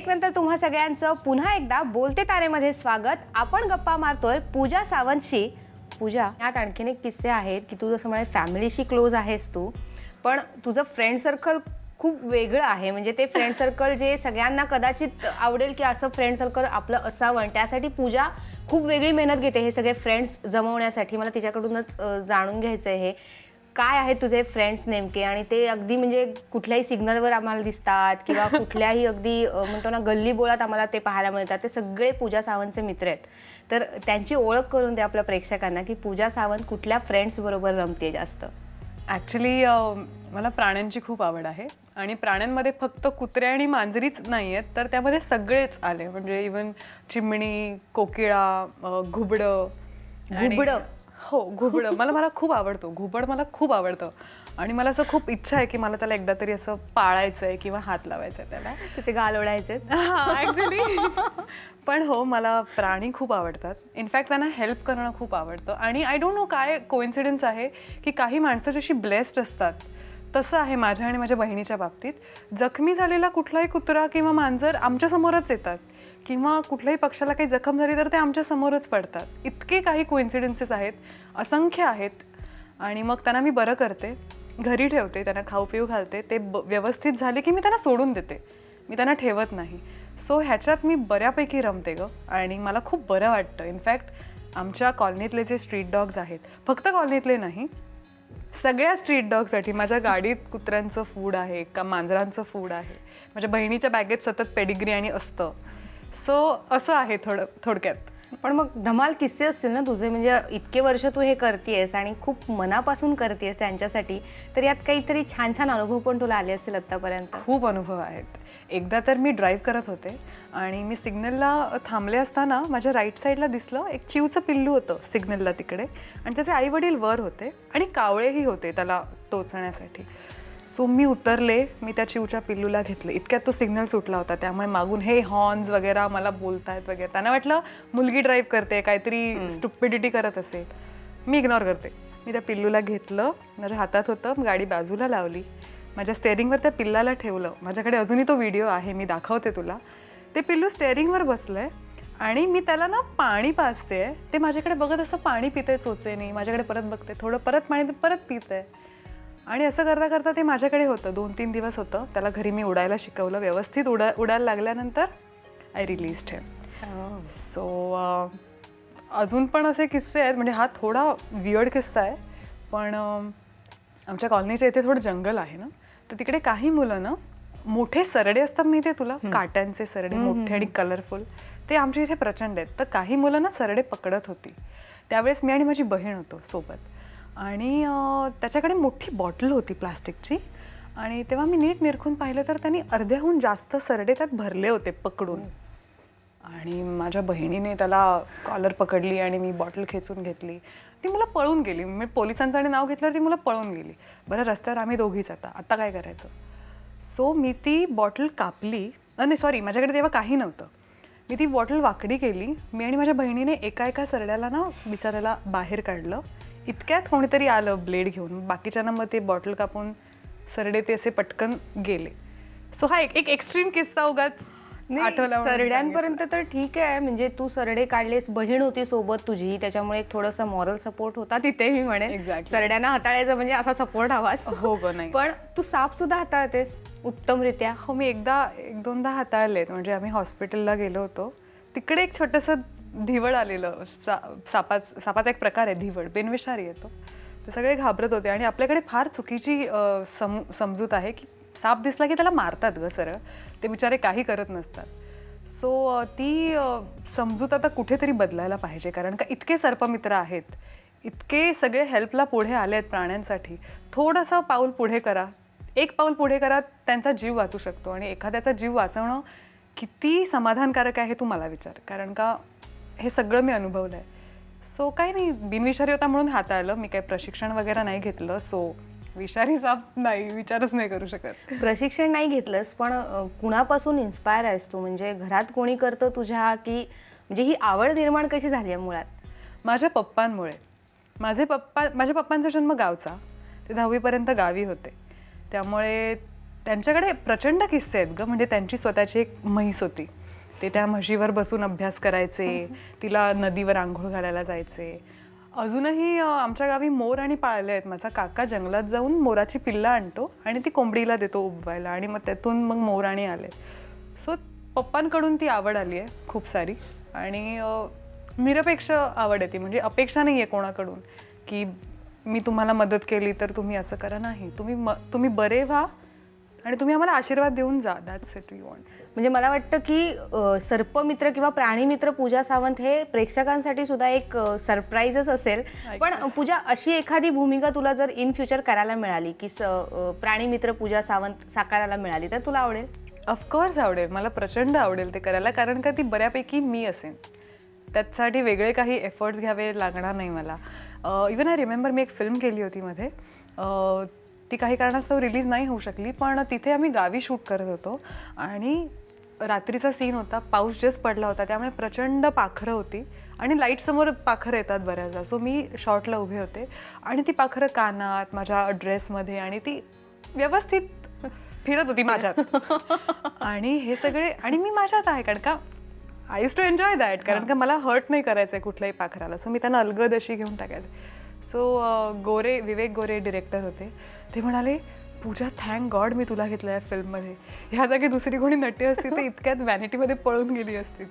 नंतर तुम्हा सगळ्यांचं पुन्हा एकदा बोलते तारेमध्ये स्वागत. आपण गप्पा मारतोय पूजा सावंतशी. पूजा, यात आणखीन एक किस्से आहेत की तू जसं म्हणाल फॅमिलीशी क्लोज आहेस तू, पण तुझं फ्रेंड सर्कल खूप वेगळं आहे. म्हणजे ते फ्रेंड सर्कल जे सगळ्यांना कदाचित आवडेल की असं फ्रेंड सर्कल आपलं असावं, त्यासाठी पूजा खूप वेगळी मेहनत घेते हे सगळे फ्रेंड्स जमवण्यासाठी. मला तिच्याकडूनच जाणून घ्यायचं आहे हे काय आहेत तुझे फ्रेंड्स नेमके, आणि ते अगदी म्हणजे कुठल्याही सिग्नलवर आम्हाला दिसतात किंवा कुठल्याही अगदी म्हणतो ना गल्ली बोळात आम्हाला ते पाहायला मिळतात. ते सगळे पूजा सावंतचे मित्र आहेत. तर त्यांची ओळख करून दे आपल्या प्रेक्षकांना की पूजा सावंत कुठल्या फ्रेंड्स बरोबर रमते जास्त. ॲक्च्युली मला प्राण्यांची खूप आवड आहे आणि प्राण्यांमध्ये फक्त कुत्रे आणि मांजरीच नाही आहेत, तर त्यामध्ये सगळेच आले. म्हणजे इवन चिमणी, कोकिळा, घुबडं. घुबडं? हो, घुबडं मला खूप आवडतो. घुबड मला खूप आवडतं आणि मला असं खूप इच्छा आहे की मला त्याला एकदा तरी असं पाळायचं आहे किंवा हात लावायचा आहे त्याला, त्याचे गाल ओढायचे. ॲक्च्युली पण हो, मला प्राणी खूप आवडतात. इनफॅक्ट त्यांना हेल्प करणं खूप आवडतं. आणि आय डोंट नो काय कोइन्सिडन्स आहे की काही माणसं जशी ब्लेस्ड असतात तसं आहे माझ्या आणि माझ्या बहिणीच्या बाबतीत. जखमी झालेला कुठलाही कुत्रा किंवा मांजर आमच्यासमोरच येतात किंवा कुठल्याही पक्षाला काही जखम झाली तर ते आमच्यासमोरच पडतात. इतके काही कोइन्सिडन्सेस आहेत, असंख्य आहेत. आणि मग त्यांना मी बरं करते, घरी ठेवते, त्यांना खाऊ पिऊ घालते. ते व्यवस्थित झाले की मी त्यांना सोडून देते, मी त्यांना ठेवत नाही. सो ह्याच्यात मी बऱ्यापैकी रमते गं आणि मला खूप बरं वाटतं. इनफॅक्ट आमच्या कॉलनीतले जे स्ट्रीट डॉग्स आहेत, फक्त कॉलनीतले नाही, सगळ्या स्ट्रीट डॉगसाठी माझ्या गाडीत कुत्र्यांचं फूड आहे का मांजरांचं फूड आहे. माझ्या बहिणीच्या बॅगेत सतत पेडिग्री आणि असतं. सो असं आहे थोडक्यात. पण मग धमाल किस्से असतील ना तुझे, म्हणजे इतके वर्ष तू हे करतेस आणि खूप मनापासून करतेस त्यांच्यासाठी, तर यात काहीतरी छान छान अनुभव पण तुला आले असतील आत्तापर्यंत. खूप अनुभव आहेत. एकदा तर मी ड्राईव्ह करत होते आणि मी सिग्नलला थांबले असताना माझ्या राईट साईडला दिसलं एक चिवचं पिल्लू होतं सिग्नलला तिकडे, आणि त्याचे आईवडील वर होते आणि कावळेही होते त्याला टोचण्यासाठी. सो मी उतरले, मी त्या चिवच्या पिल्लूला घेतलं. इतक्यात तो सिग्नल सुटला होता, त्यामुळे मागून हे हॉर्न्स वगैरे मला बोलतायत वगैरे. त्यांना वाटलं मुलगी ड्राईव्ह करते, काहीतरी स्टुपिडिटी करत असेल. मी इग्नोर करते. मी त्या पिल्लूला घेतलं, माझ्या हातात होतं, गाडी बाजूला लावली, माझ्या स्टेअरिंगवर त्या पिल्लाला ठेवलं. माझ्याकडे अजूनही तो व्हिडिओ आहे, मी दाखवते तुला. ते पिल्लू स्टेअरिंगवर बसलंय आणि मी त्याला ना पाणी पाजते. ते माझ्याकडे बघत असं पाणी पितंय चोचेने, माझ्याकडे परत बघते, थोडं परत पाणी परत पितंय. आणि असं करता करता ते माझ्याकडे होतं. 2-3 दिवस होतं. त्याला घरी मी उडायला शिकवलं. व्यवस्थित उडायला लागल्यानंतर आय रिलीज्ड हिम. सो अजून पण असे किस्से आहेत. म्हणजे हा थोडा वियर्ड किस्सा आहे, पण आमच्या कॉलनीच्या इथे थोडं जंगल आहे ना, तर तिकडे काही मुलं ना मोठे सरडे असतात माहिती आहे तुला, काट्यांचे सरडे मोठे आणि कलरफुल, ते आमच्या इथे प्रचंड आहेत. तर काही मुलं ना सरडे पकडत होती. त्यावेळेस मी आणि माझी बहीण होतो सोबत, आणि त्याच्याकडे मोठी बॉटल होती प्लास्टिकची. आणि तेव्हा मी नीट निरखून पाहिलं तर त्यांनी अर्ध्याहून जास्त सरडे त्यात भरले होते पकडून. आणि माझ्या बहिणीने त्याला कॉलर पकडली आणि मी बॉटल खेचून घेतली. ती मला पळून गेली. मी पोलिसांचं आणि नाव घेतलं, ती मला पळून गेली. बरं, रस्त्यावर आम्ही दोघीच आता काय करायचं. सो मी ती बॉटल कापली. नाही सॉरी, माझ्याकडे तेव्हा काही नव्हतं. मी ती बॉटल वाकडी केली. मी आणि माझ्या बहिणीने एका सरड्याला ना बिचारायला बाहेर काढलं. इतक्यात कोणीतरी आलं ब्लेड घेऊन. बाकीच्यांना मग ते बॉटल कापून सरडे ते असे पटकन गेले. सो हा एक एक्स्ट्रीम किस्सा उगाच आठवला. सरड्यांपर्यंत तर ठीक आहे, म्हणजे तू सरडे काढलेस, बहीण होती सोबत तुझी, त्याच्यामुळे एक थोडासा मॉरल सपोर्ट होता तिथे. मी म्हणेन सरड्यांना हाताळायचं म्हणजे असा सपोर्ट हवाच. हो ग, नाही. पण तू साप सुद्धा हाताळतेस उत्तमरित्या. हो, मी एक दोनदा हाताळलेत. म्हणजे आम्ही हॉस्पिटलला गेलो होतो, तिकडे एक छोटंसं धिवड आलेलं. सापाचा एक प्रकार आहे धिवड, बिनविषारी येतो. ते सगळे घाबरत होते आणि आपल्याकडे फार चुकीची समजूत आहे की साप दिसला की त्याला मारतात ग सरळ. ते बिचारे काही करत नसतात. सो ती समजूत आता कुठेतरी बदलायला पाहिजे, कारण का इतके सर्पमित्र आहेत, इतके सगळे हेल्पला पुढे आले आहेत प्राण्यांसाठी. थोडंसं पाऊल पुढे करा, एक पाऊल पुढे करा, त्यांचा जीव वाचू शकतो. आणि एखाद्याचा जीव वाचवणं किती समाधानकारक आहे हे तू मला विचार, कारण का हे सगळं मी अनुभवलं आहे. सो काही नाही, बिनविषारी होता म्हणून हाताळलं. मी काही प्रशिक्षण वगैरे नाही घेतलं. सो विषारी साप नाही, विचारच नाही करू शकत. प्रशिक्षण नाही घेतलंस, पण कुणापासून इन्स्पायर आहेस तू? म्हणजे घरात कोणी करतं तुझ्या, की म्हणजे ही आवड निर्माण कशी झाली आहे मुळात? माझ्या पप्पांमुळे. माझ्या पप्पांचा जन्म गावचा. ते 10वी पर्यंत गावी होते, त्यामुळे त्यांच्याकडे प्रचंड किस्से आहेत ग. म्हणजे त्यांची स्वतःची एक म्हैस होती, ते त्या म्हशीवर बसून अभ्यास करायचे, तिला नदीवर आंघोळ घालायला जायचे. अजूनही आमच्या गावी मोर आणि पाळले आहेत. माझा काका जंगलात जाऊन मोराची पिल्लं आणतो आणि ती कोंबडीला देतो उबवायला, आणि मग त्यातून मग मोराणी आले. सो पप्पांकडून ती आवड आली आहे खूप सारी, आणि निरपेक्ष आवड आहे ती. म्हणजे अपेक्षा नाही आहे कोणाकडून की मी तुम्हाला मदत केली तर तुम्ही असं करा. नाही, तुम्ही बरे व्हा आणि तुम्ही आम्हाला आशीर्वाद देऊन जा. That's it we want. म्हणजे मला वाटतं की सर्पमित्र किंवा प्राणीमित्र पूजा सावंत हे प्रेक्षकांसाठी सुद्धा एक सरप्राईजच असेल. पण पूजा, अशी एखादी भूमिका तुला जर इन फ्युचर करायला मिळाली की प्राणीमित्र पूजा सावंत साकारायला मिळाली तर तुला आवडेल? ऑफकोर्स आवडेल, मला प्रचंड आवडेल ते करायला, कारण का ती बऱ्यापैकी मी असेन. त्यासाठी वेगळे काही एफर्ट्स घ्यावे लागणार नाही मला. इवन आय रिमेंबर मी एक फिल्म केली होती मध्ये, ती काही कारणास्तव रिलीज नाही होऊ शकली, पण तिथे आम्ही गावी शूट करत होतो आणि रात्रीचा सीन होता, पाऊस जस्ट पडला होता, त्यामुळे प्रचंड पाखरं होती आणि लाईटसमोर पाखरं येतात बऱ्याचदा. सो मी शॉटला उभे होते आणि ती पाखरं कानात, माझ्या ड्रेसमध्ये, आणि ती व्यवस्थित फिरत होती माझ्यात. आणि हे सगळे, आणि मी माझ्यात आहे, कारण का I use to enjoy that, कारण का मला हर्ट नाही करायचं आहे कुठल्याही पाखराला. सो मी त्यांना अलगद अशी घेऊन टाकायचे. सो विवेक गोरे डिरेक्टर होते, ते म्हणाले, पूजा थँक गॉड मी तुला घेतलं या फिल्ममध्ये, ह्या जागी दुसरी कोणी नटी असती तर इतक्यात व्हॅनिटीमध्ये पळून गेली असती.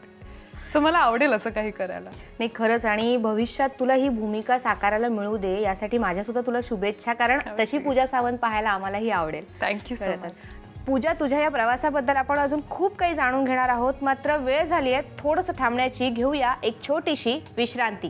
सो मला आवडेल असं काही करायला. नाही, खरंच. आणि भविष्यात तुला ही भूमिका साकारायला मिळू दे यासाठी माझ्यासुद्धा तुला शुभेच्छा, कारण तशी पूजा सावंत पाहायला आम्हालाही आवडेल. Thank you so much. पूजा, तुझ्या या प्रवासाबद्दल आपण अजून खूप काही जाणून घेणार आहोत, मात्र वेळ झाली आहे थोडंसं थांबण्याची. घेऊया एक छोटीशी विश्रांती.